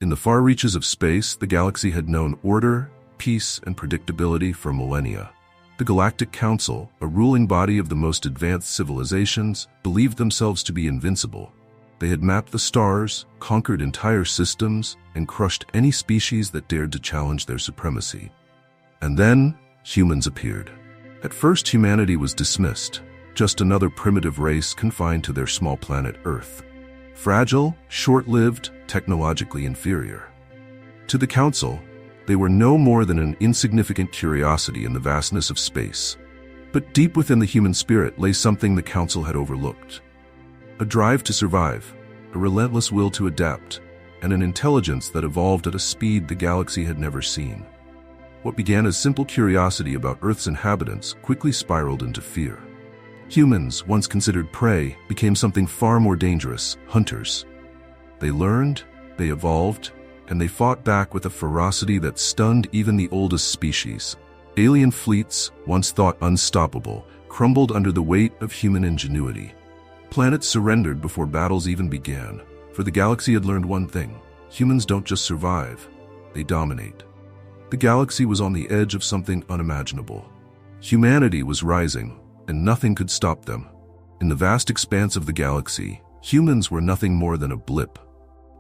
In the far reaches of space, the galaxy had known order, peace, and predictability for millennia. The Galactic Council, a ruling body of the most advanced civilizations, believed themselves to be invincible. They had mapped the stars, conquered entire systems, and crushed any species that dared to challenge their supremacy. And then, humans appeared. At first, humanity was dismissed, just another primitive race confined to their small planet Earth. Fragile, short-lived, technologically inferior. To the Council, they were no more than an insignificant curiosity in the vastness of space. But deep within the human spirit lay something the Council had overlooked. A drive to survive, a relentless will to adapt, and an intelligence that evolved at a speed the galaxy had never seen. What began as simple curiosity about Earth's inhabitants quickly spiraled into fear. Humans, once considered prey, became something far more dangerous, hunters. They learned, they evolved, and they fought back with a ferocity that stunned even the oldest species. Alien fleets, once thought unstoppable, crumbled under the weight of human ingenuity. Planets surrendered before battles even began, for the galaxy had learned one thing: humans don't just survive, they dominate. The galaxy was on the edge of something unimaginable. Humanity was rising, and nothing could stop them. In the vast expanse of the galaxy, humans were nothing more than a blip.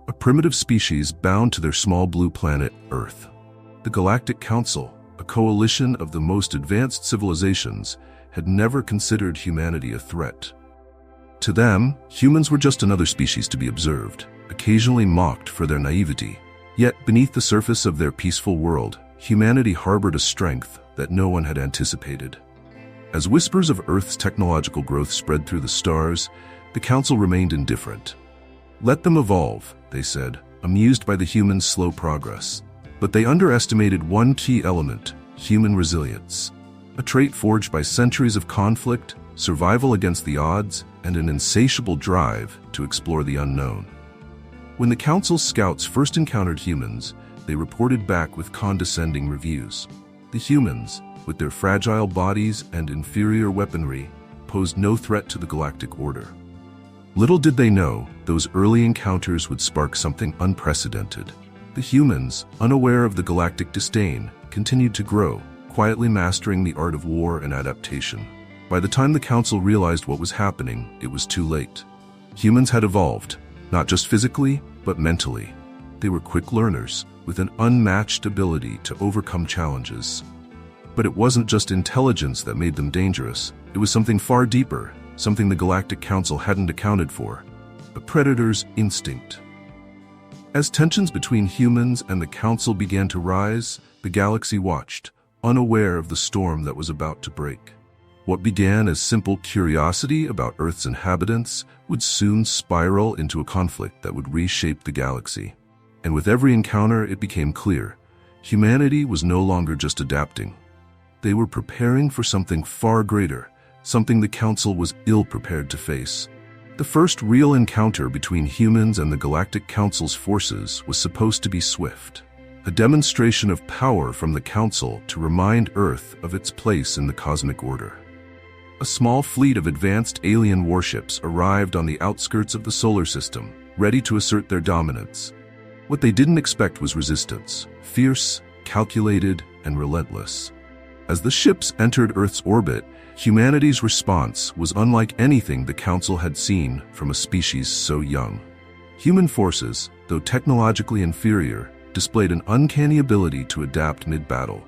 A primitive species bound to their small blue planet, Earth. The Galactic Council, a coalition of the most advanced civilizations, had never considered humanity a threat. To them, humans were just another species to be observed, occasionally mocked for their naivety. Yet, beneath the surface of their peaceful world, humanity harbored a strength that no one had anticipated. As whispers of Earth's technological growth spread through the stars, the Council remained indifferent. Let them evolve, they said, amused by the humans' slow progress. But they underestimated one key element: human resilience. A trait forged by centuries of conflict, survival against the odds, and an insatiable drive to explore the unknown. When the Council's scouts first encountered humans, they reported back with condescending reviews. The humans, with their fragile bodies and inferior weaponry, posed no threat to the galactic order. Little did they know, those early encounters would spark something unprecedented. The humans, unaware of the galactic disdain, continued to grow, quietly mastering the art of war and adaptation. By the time the Council realized what was happening, it was too late. Humans had evolved, not just physically, but mentally. They were quick learners, with an unmatched ability to overcome challenges. But it wasn't just intelligence that made them dangerous. It was something far deeper, something the Galactic Council hadn't accounted for: a predator's instinct. As tensions between humans and the Council began to rise, the galaxy watched, unaware of the storm that was about to break. What began as simple curiosity about Earth's inhabitants would soon spiral into a conflict that would reshape the galaxy. And with every encounter, it became clear: humanity was no longer just adapting. They were preparing for something far greater, something the Council was ill-prepared to face. The first real encounter between humans and the Galactic Council's forces was supposed to be swift. A demonstration of power from the Council to remind Earth of its place in the cosmic order. A small fleet of advanced alien warships arrived on the outskirts of the solar system, ready to assert their dominance. What they didn't expect was resistance, fierce, calculated, and relentless. As the ships entered Earth's orbit, humanity's response was unlike anything the Council had seen from a species so young. Human forces, though technologically inferior, displayed an uncanny ability to adapt mid-battle.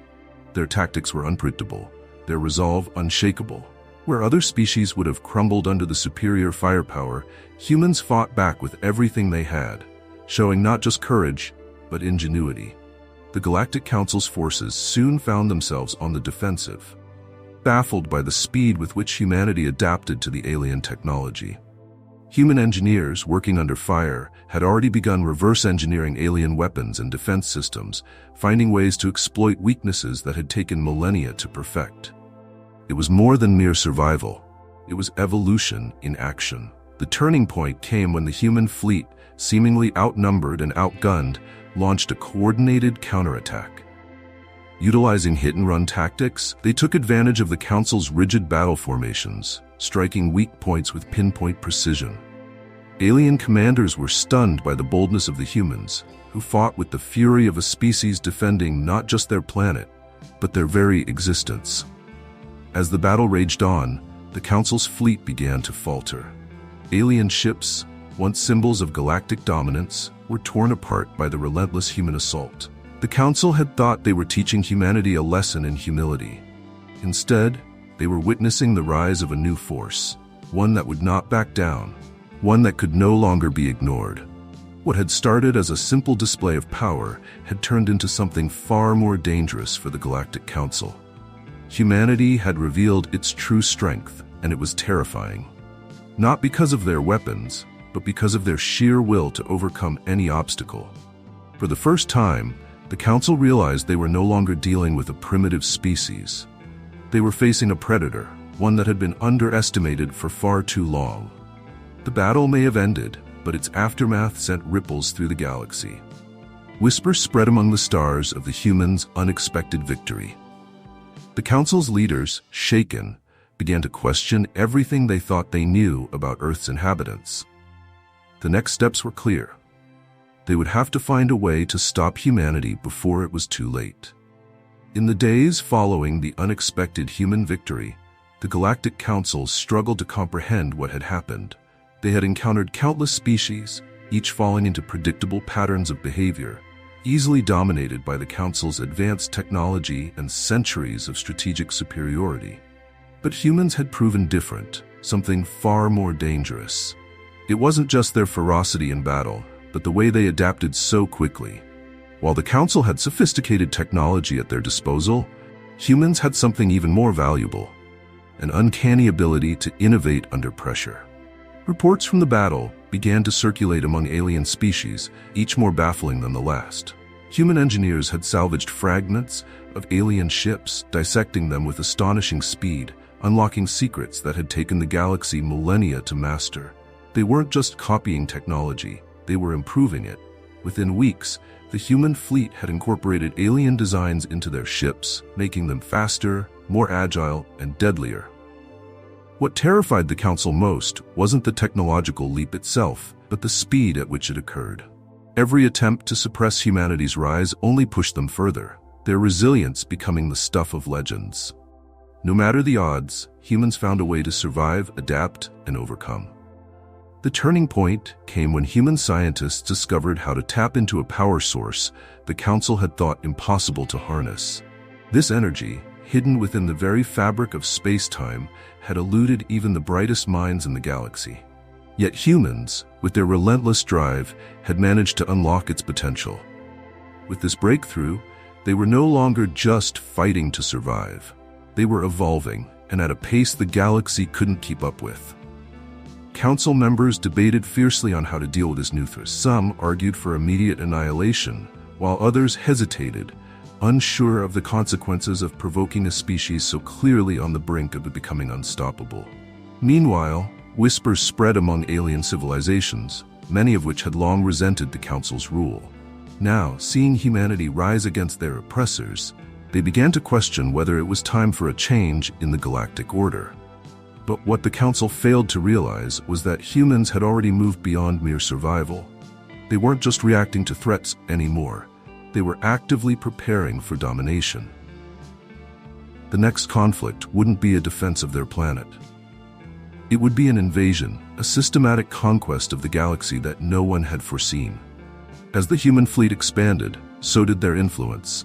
Their tactics were unpredictable, their resolve unshakable. Where other species would have crumbled under the superior firepower, humans fought back with everything they had, showing not just courage, but ingenuity. The Galactic Council's forces soon found themselves on the defensive, baffled by the speed with which humanity adapted to the alien technology. Human engineers working under fire had already begun reverse engineering alien weapons and defense systems, finding ways to exploit weaknesses that had taken millennia to perfect. It was more than mere survival. It was evolution in action. The turning point came when the human fleet, seemingly outnumbered and outgunned, launched a coordinated counterattack. Utilizing hit-and-run tactics, they took advantage of the Council's rigid battle formations, striking weak points with pinpoint precision. Alien commanders were stunned by the boldness of the humans, who fought with the fury of a species defending not just their planet, but their very existence. As the battle raged on, the Council's fleet began to falter. Alien ships, once symbols of galactic dominance, were torn apart by the relentless human assault. The Council had thought they were teaching humanity a lesson in humility. Instead, they were witnessing the rise of a new force, one that would not back down, one that could no longer be ignored. What had started as a simple display of power had turned into something far more dangerous for the Galactic Council. Humanity had revealed its true strength, and it was terrifying. Not because of their weapons, but because of their sheer will to overcome any obstacle. For the first time, the Council realized they were no longer dealing with a primitive species. They were facing a predator, one that had been underestimated for far too long. The battle may have ended, but its aftermath sent ripples through the galaxy. Whispers spread among the stars of the humans' unexpected victory. The Council's leaders, shaken, began to question everything they thought they knew about Earth's inhabitants. The next steps were clear. They would have to find a way to stop humanity before it was too late. In the days following the unexpected human victory, the Galactic Council struggled to comprehend what had happened. They had encountered countless species, each falling into predictable patterns of behavior, easily dominated by the Council's advanced technology and centuries of strategic superiority. But humans had proven different, something far more dangerous. It wasn't just their ferocity in battle, but the way they adapted so quickly. While the Council had sophisticated technology at their disposal, humans had something even more valuable: an uncanny ability to innovate under pressure. Reports from the battle began to circulate among alien species, each more baffling than the last. Human engineers had salvaged fragments of alien ships, dissecting them with astonishing speed, unlocking secrets that had taken the galaxy millennia to master. They weren't just copying technology, they were improving it. Within weeks, the human fleet had incorporated alien designs into their ships, making them faster, more agile, and deadlier. What terrified the Council most wasn't the technological leap itself, but the speed at which it occurred. Every attempt to suppress humanity's rise only pushed them further, their resilience becoming the stuff of legends. No matter the odds, humans found a way to survive, adapt, and overcome. The turning point came when human scientists discovered how to tap into a power source the Council had thought impossible to harness. This energy, hidden within the very fabric of space-time, had eluded even the brightest minds in the galaxy. Yet humans, with their relentless drive, had managed to unlock its potential. With this breakthrough, they were no longer just fighting to survive. They were evolving, and at a pace the galaxy couldn't keep up with. Council members debated fiercely on how to deal with this new threat. Some argued for immediate annihilation, while others hesitated, unsure of the consequences of provoking a species so clearly on the brink of becoming unstoppable. Meanwhile, whispers spread among alien civilizations, many of which had long resented the Council's rule. Now, seeing humanity rise against their oppressors, they began to question whether it was time for a change in the galactic order. But what the Council failed to realize was that humans had already moved beyond mere survival. They weren't just reacting to threats anymore. They were actively preparing for domination. The next conflict wouldn't be a defense of their planet. It would be an invasion, a systematic conquest of the galaxy that no one had foreseen. As the human fleet expanded, so did their influence.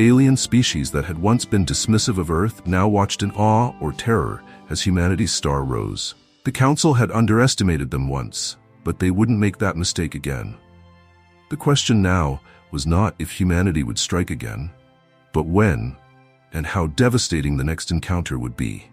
Alien species that had once been dismissive of Earth now watched in awe or terror as humanity's star rose. The Council had underestimated them once, but they wouldn't make that mistake again. The question now was not if humanity would strike again, but when, and how devastating the next encounter would be.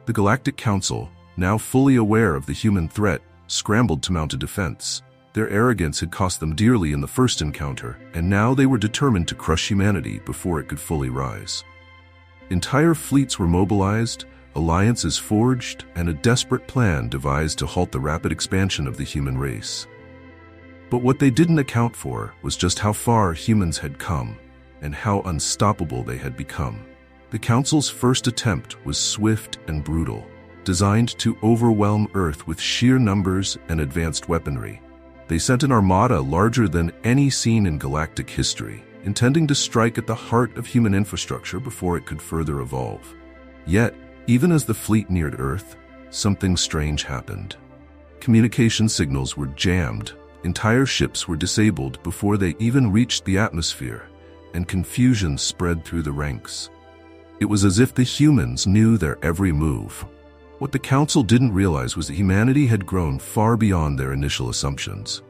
The Galactic Council, now fully aware of the human threat, scrambled to mount a defense. Their arrogance had cost them dearly in the first encounter, and now they were determined to crush humanity before it could fully rise. Entire fleets were mobilized, alliances forged, and a desperate plan devised to halt the rapid expansion of the human race. But what they didn't account for was just how far humans had come, and how unstoppable they had become. The Council's first attempt was swift and brutal, designed to overwhelm Earth with sheer numbers and advanced weaponry. They sent an armada larger than any seen in galactic history, intending to strike at the heart of human infrastructure before it could further evolve. Yet, even as the fleet neared Earth, something strange happened. Communication signals were jammed, entire ships were disabled before they even reached the atmosphere, and confusion spread through the ranks. It was as if the humans knew their every move. What the Council didn't realize was that humanity had grown far beyond their initial assumptions.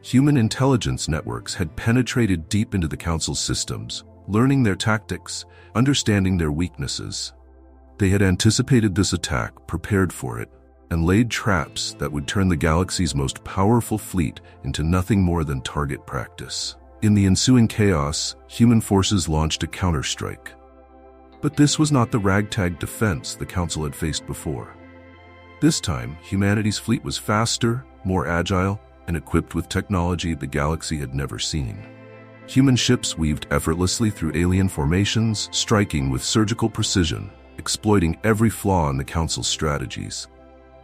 Human intelligence networks had penetrated deep into the Council's systems, learning their tactics, understanding their weaknesses. They had anticipated this attack, prepared for it, and laid traps that would turn the galaxy's most powerful fleet into nothing more than target practice. In the ensuing chaos, human forces launched a counterstrike. But this was not the ragtag defense the Council had faced before. This time, humanity's fleet was faster, more agile, and equipped with technology the galaxy had never seen. Human ships weaved effortlessly through alien formations, striking with surgical precision, exploiting every flaw in the Council's strategies.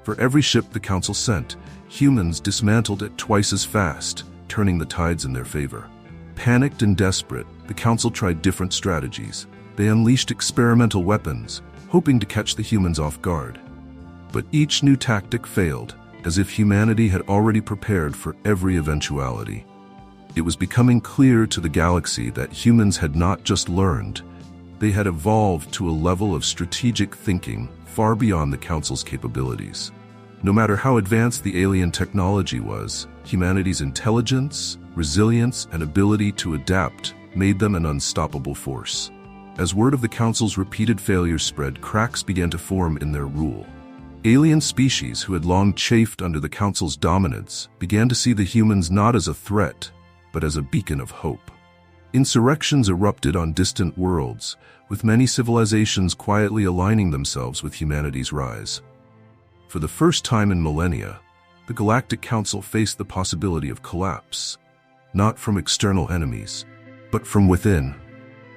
For every ship the Council sent, humans dismantled it twice as fast, turning the tides in their favor. Panicked and desperate, the Council tried different strategies. They unleashed experimental weapons, hoping to catch the humans off guard. But each new tactic failed, as if humanity had already prepared for every eventuality. It was becoming clear to the galaxy that humans had not just learned, they had evolved to a level of strategic thinking far beyond the Council's capabilities. No matter how advanced the alien technology was, humanity's intelligence, resilience, and ability to adapt made them an unstoppable force. As word of the Council's repeated failures spread, cracks began to form in their rule. Alien species who had long chafed under the Council's dominance began to see the humans not as a threat, but as a beacon of hope. Insurrections erupted on distant worlds, with many civilizations quietly aligning themselves with humanity's rise. For the first time in millennia, the Galactic Council faced the possibility of collapse, not from external enemies, but from within.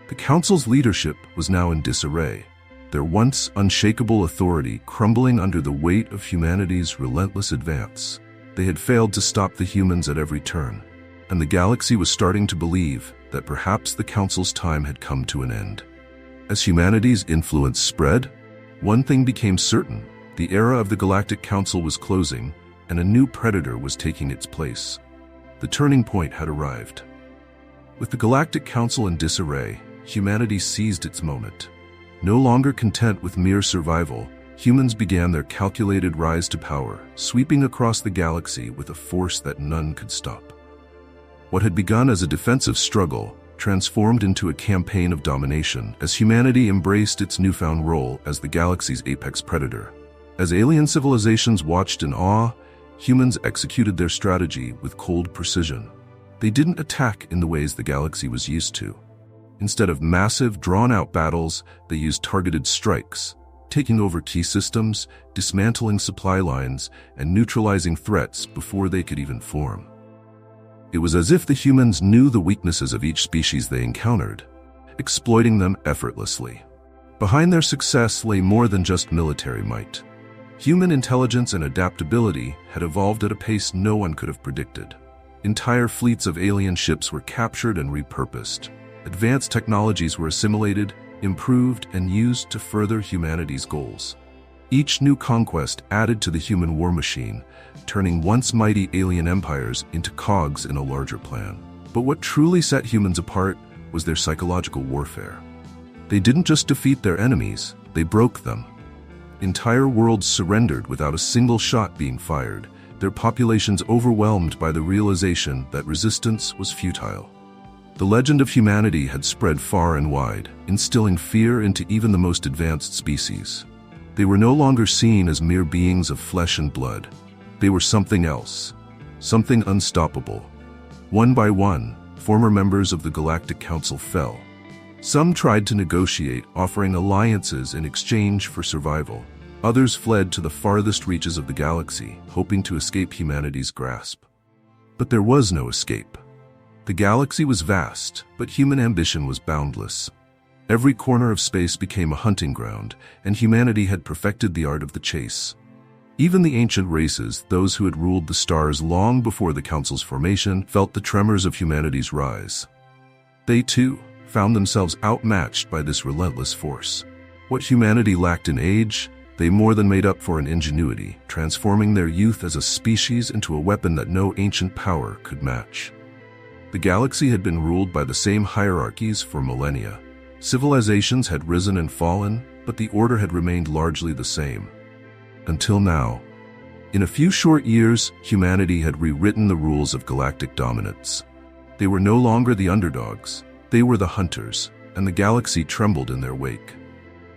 The Council's leadership was now in disarray, their once unshakable authority crumbling under the weight of humanity's relentless advance. They had failed to stop the humans at every turn, and the galaxy was starting to believe that perhaps the Council's time had come to an end. As humanity's influence spread, one thing became certain: the era of the Galactic Council was closing, and a new predator was taking its place. The turning point had arrived. With the Galactic Council in disarray, humanity seized its moment. No longer content with mere survival, humans began their calculated rise to power, sweeping across the galaxy with a force that none could stop. What had begun as a defensive struggle transformed into a campaign of domination as humanity embraced its newfound role as the galaxy's apex predator. As alien civilizations watched in awe, humans executed their strategy with cold precision. They didn't attack in the ways the galaxy was used to. Instead of massive, drawn-out battles, they used targeted strikes, taking over key systems, dismantling supply lines, and neutralizing threats before they could even form. It was as if the humans knew the weaknesses of each species they encountered, exploiting them effortlessly. Behind their success lay more than just military might. Human intelligence and adaptability had evolved at a pace no one could have predicted. Entire fleets of alien ships were captured and repurposed. Advanced technologies were assimilated, improved, and used to further humanity's goals. Each new conquest added to the human war machine, turning once mighty alien empires into cogs in a larger plan. But what truly set humans apart was their psychological warfare. They didn't just defeat their enemies, they broke them. Entire worlds surrendered without a single shot being fired, their populations overwhelmed by the realization that resistance was futile. The legend of humanity had spread far and wide, instilling fear into even the most advanced species. They were no longer seen as mere beings of flesh and blood. They were something else, something unstoppable. One by one, former members of the Galactic Council fell. Some tried to negotiate, offering alliances in exchange for survival. Others fled to the farthest reaches of the galaxy, hoping to escape humanity's grasp. But there was no escape. The galaxy was vast, but human ambition was boundless. Every corner of space became a hunting ground, and humanity had perfected the art of the chase. Even the ancient races, those who had ruled the stars long before the Council's formation, felt the tremors of humanity's rise. They, too, found themselves outmatched by this relentless force. What humanity lacked in age, they more than made up for in ingenuity, transforming their youth as a species into a weapon that no ancient power could match. The galaxy had been ruled by the same hierarchies for millennia. Civilizations had risen and fallen, but the order had remained largely the same. Until now. In a few short years, humanity had rewritten the rules of galactic dominance. They were no longer the underdogs, they were the hunters, and the galaxy trembled in their wake.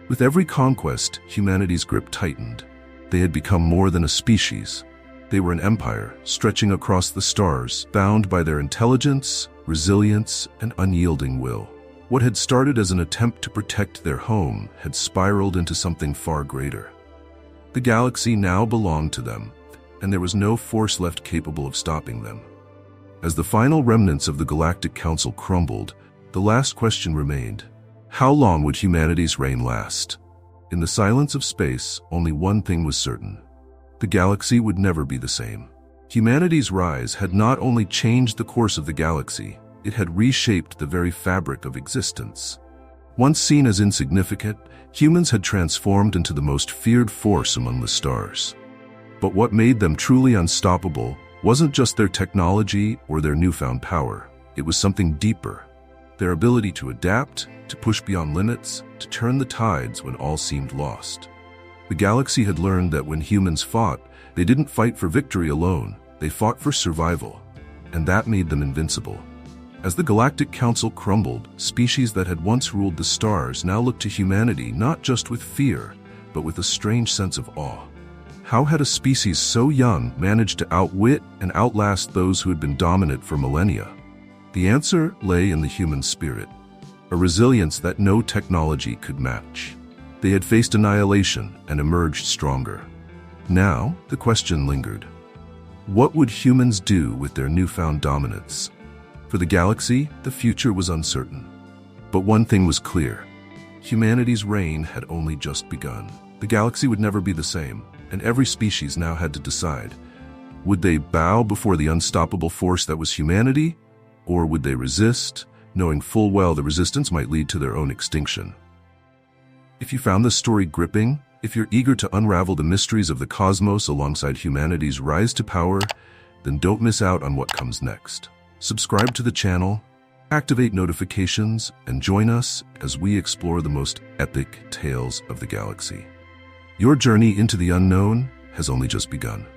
With every conquest, humanity's grip tightened. They had become more than a species. They were an empire, stretching across the stars, bound by their intelligence, resilience, and unyielding will. What had started as an attempt to protect their home had spiraled into something far greater. The galaxy now belonged to them, and there was no force left capable of stopping them. As the final remnants of the Galactic Council crumbled, the last question remained: how long would humanity's reign last? In the silence of space, only one thing was certain: the galaxy would never be the same. Humanity's rise had not only changed the course of the galaxy, it had reshaped the very fabric of existence. Once seen as insignificant, humans had transformed into the most feared force among the stars. But what made them truly unstoppable wasn't just their technology or their newfound power. It was something deeper: their ability to adapt, to push beyond limits, to turn the tides when all seemed lost. The galaxy had learned that when humans fought, they didn't fight for victory alone, they fought for survival, and that made them invincible. As the Galactic Council crumbled, species that had once ruled the stars now looked to humanity not just with fear, but with a strange sense of awe. How had a species so young managed to outwit and outlast those who had been dominant for millennia? The answer lay in the human spirit, a resilience that no technology could match. They had faced annihilation and emerged stronger. Now, the question lingered: what would humans do with their newfound dominance? For the galaxy, the future was uncertain. But one thing was clear: humanity's reign had only just begun. The galaxy would never be the same, and every species now had to decide: would they bow before the unstoppable force that was humanity, or would they resist, knowing full well the resistance might lead to their own extinction? If you found this story gripping, if you're eager to unravel the mysteries of the cosmos alongside humanity's rise to power, then don't miss out on what comes next. Subscribe to the channel, activate notifications, and join us as we explore the most epic tales of the galaxy. Your journey into the unknown has only just begun.